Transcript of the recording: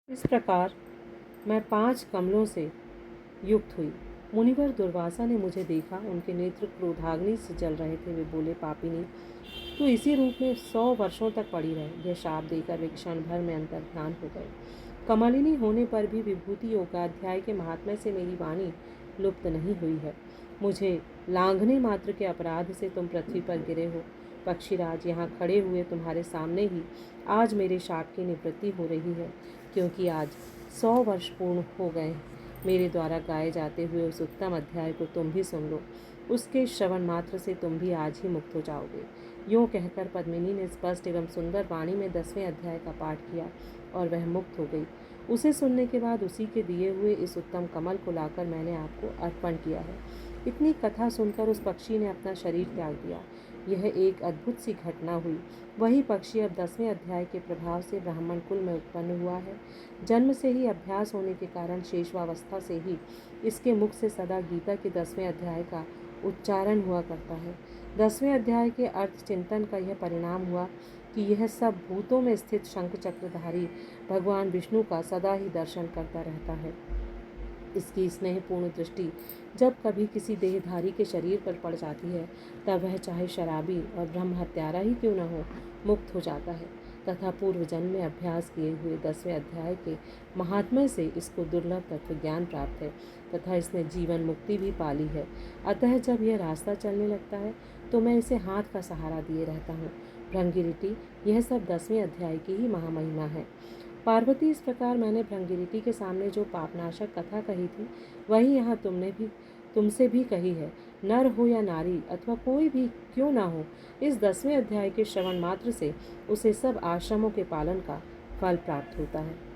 इस प्रकार मैं 5 कमलों से युक्त हुई। मुनिवर दुर्वासा ने मुझे देखा, उनके नेत्र क्रोधाग्नि से जल रहे थे। वे बोले, पापिनी, तो इसी रूप में 100 वर्षों तक पड़ी रहे। यह शाप देकर वे क्षण भर में अंतर्ध्यान हो गए। कमलिनी होने पर भी विभूति योगाध्याय के महात्म्य से मेरी वाणी लुप्त नहीं हुई है। मुझे लांघने मात्र के अपराध से तुम पृथ्वी पर गिरे हो। पक्षीराज, यहाँ खड़े हुए तुम्हारे सामने ही आज मेरे शाप की निवृत्ति हो रही है, क्योंकि आज 100 वर्ष पूर्ण हो गए। मेरे द्वारा गाए जाते हुए उस उत्तम अध्याय को तुम भी सुन लो। उसके श्रवण मात्र से तुम भी आज ही मुक्त हो जाओगे। यूँ कहकर पद्मिनी ने स्पष्ट एवं सुंदर वाणी में 10वें अध्याय का पाठ किया और वह मुक्त हो गई। उसे सुनने के बाद उसी के दिए हुए इस उत्तम कमल को लाकर मैंने आपको अर्पण किया है। इतनी कथा सुनकर उस पक्षी ने अपना शरीर त्याग दिया। यह एक अद्भुत सी घटना हुई। वही पक्षी अब 10वें अध्याय के प्रभाव से ब्राह्मण कुल में उत्पन्न हुआ है। जन्म से ही अभ्यास होने के कारण शेषवावस्था से ही इसके मुख से सदा गीता के 10वें अध्याय का उच्चारण हुआ करता है। 10वें अध्याय के अर्थ चिंतन का यह परिणाम हुआ कि यह सब भूतों में स्थित शंख चक्रधारी भगवान विष्णु का सदा ही दर्शन करता रहता है। इसकी स्नेहपूर्ण दृष्टि जब कभी किसी देहधारी के शरीर पर पड़ जाती है, तब वह चाहे शराबी और ब्रह्म हत्यारा ही क्यों न हो, मुक्त हो जाता है। तथा पूर्व जन्म में अभ्यास किए हुए 10वें अध्याय के महात्म्य से इसको दुर्लभ तत्व ज्ञान प्राप्त है तथा इसने जीवन मुक्ति भी पाली है। अतः जब यह रास्ता चलने लगता है तो मैं इसे हाथ का सहारा दिए रहता हूँ। भृंगिरिटी, यह सब 10वें अध्याय की ही महामहिमा है। पार्वती, इस प्रकार मैंने भृंगिरिटी के सामने जो पापनाशक कथा कही थी, वही यहाँ तुमसे भी कही है। नर हो या नारी अथवा कोई भी क्यों ना हो, इस 10वें अध्याय के श्रवण मात्र से उसे सब आश्रमों के पालन का फल प्राप्त होता है।